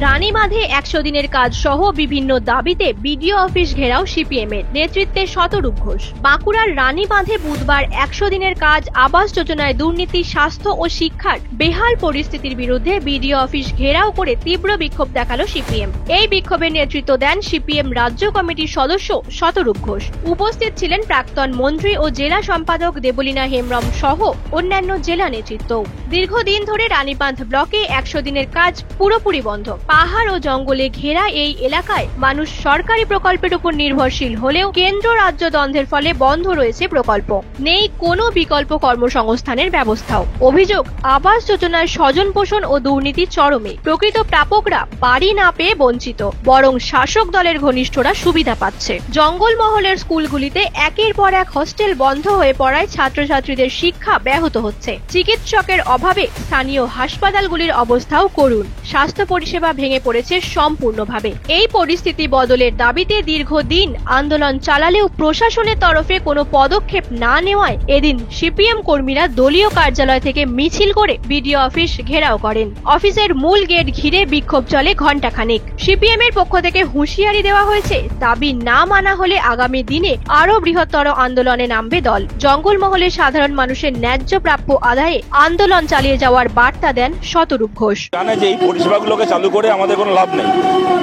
রানীবাঁধে 100 দিনের কাজ সহ বিভিন্ন দাবিতে বিডিও অফিস ঘেরাও সিপিএম এর নেতৃত্বে শতরূপ ঘোষ। বাঁকুড়ার রানীবাঁধে বুধবার 100 দিনের কাজ আবাস যোজনায় দুর্নীতি, স্বাস্থ্য ও শিক্ষার বেহাল পরিস্থিতির বিরুদ্ধে বিডিও অফিস ঘেরাও করে তীব্র বিক্ষোভ দেখালো সিপিএম। এই বিক্ষোভের নেতৃত্ব দেন সিপিএম রাজ্য কমিটির সদস্য শতরূপ ঘোষ। উপস্থিত ছিলেন প্রাক্তন মন্ত্রী ও জেলা সম্পাদক দেবলীনা হেমব্রম সহ অন্যান্য জেলা নেতৃত্ব। দীর্ঘদিন ধরে রানীবাঁধ ব্লকে 100 দিনের কাজ পুরোপুরি বন্ধ। পাহাড় ও জঙ্গলে ঘেরা এই এলাকায় মানুষ সরকারি প্রকল্পের উপর নির্ভরশীল হলেও কেন্দ্র রাজ্য দ্বন্দ্বের ফলে বন্ধ রয়েছে প্রকল্প। নেই কোনো বিকল্প কর্মসংস্থানের ব্যবস্থাও। অভিযোগ, আবাস যোজনার স্বজন পোষণ ও দুর্নীতি চরমে। প্রকৃত প্রাপকরা বাড়ি না পেয়ে বঞ্চিত, বরং শাসক দলের ঘনিষ্ঠরা সুবিধা পাচ্ছে। জঙ্গলমহলের স্কুলগুলিতে একের পর এক হোস্টেল বন্ধ হয়ে পড়ায় ছাত্রছাত্রীদের শিক্ষা ব্যাহত হচ্ছে। চিকিৎসকের অভাবে স্থানীয় হাসপাতালগুলির অবস্থাও করুণ। স্বাস্থ্য পরিষেবা ভেঙে পড়েছে সম্পূর্ণভাবে। এই পরিস্থিতি বদলের দাবিতে দীর্ঘদিন আন্দোলন চালালেও প্রশাসনের তরফে কোনো পদক্ষেপ না নেওয়ায় এদিন সিপিএম কর্মীরা দলীয় কার্যালয় থেকে মিছিল করে বিডিও অফিস ঘেরাও করেন। অফিসের মূল গেট ঘিরে বিক্ষোভ চলে ঘণ্টাখানেক। সিপিএম এর পক্ষ থেকে হুঁশিয়ারি দেওয়া হয়েছে, দাবি না মানা হলে আগামী দিনে আরো বৃহত্তর আন্দোলনে নামবে দল। জঙ্গলমহলে সাধারণ মানুষের ন্যায্য প্রাপ্য আদায়ে আন্দোলন চালিয়ে যাওয়ার বার্তা দেন শতরূপ ঘোষ। জানে যে এই পরিষেবাগুলোকে চালু করে আমাদের কোনো লাভ নেই।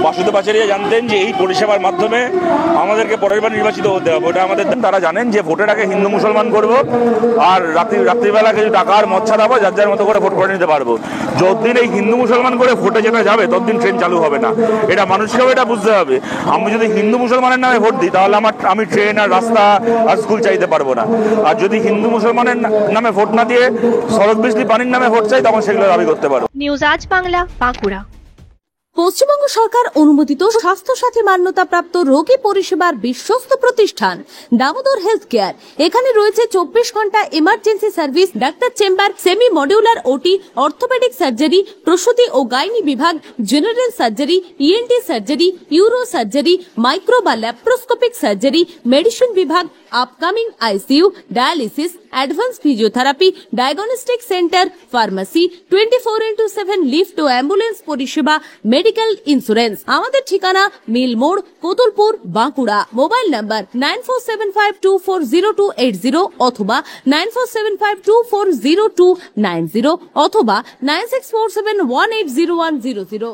বাসুদেব আচার্য জানতেন যে এই পরিষেবার মাধ্যমে আমাদেরকে পরের বার নির্বাচিত হতে হবে। ওটা আমাদের, তারা জানেন যে ভোটের আগে হিন্দু মুসলমান করব আর রাত্রিবেলা কিছু টাকার মচ্ছা দেবো, যার যার মতো করে ভোট করে নিতে পারবো। যতদিন এই হিন্দু মুসলমান করে ভোটে যেতে যাবে ততদিন ট্রেন চালু হবে না। এটা মানুষকেও এটা বুঝতে হবে। আমি যদি হিন্দু মুসলমানের নামে ভোট দিই তাহলে আমি ট্রেন আর রাস্তা আর স্কুল চাইতে পারবো না। আর যদি হিন্দু মুসলমানের নামে ভোট না দিয়ে সড়ক বিজলি পানির নামে ভোট চাই, তখন সেগুলো দাবি করতে পারবো। নিউজ আজ বাংলা, বাঁকুড়া। পশ্চিমবঙ্গ সরকার অনুমোদিত স্বাস্থ্যসাথী মান্যতাপ্রাপ্ত রোগী পরিষেবার বিশ্বস্ত প্রতিষ্ঠান দামোদর হেলথ কেয়ার। এখানে রয়েছে 24 ঘন্টা emergency service, doctor chamber, semi modular OT, orthopaedic surgery, প্রসূতি ও গাইনি বিভাগ, general surgery, ENT surgery, uro surgery, micro বা ল্যাপ্রোস্কোপিক সার্জারি, মেডিসিন বিভাগ, upcoming ICU, dialysis, advance physiotherapy, diagnostic centre, pharmacy, 24x7 lift ও ambulance পরিষেবা, medical insurance. আমাদের ঠিকানা মিল মোড়, কোতুলপুর, বাঁকুড়া। মোবাইল নাম্বার 9475240280 অথবা 9475240290 অথবা 9647180100।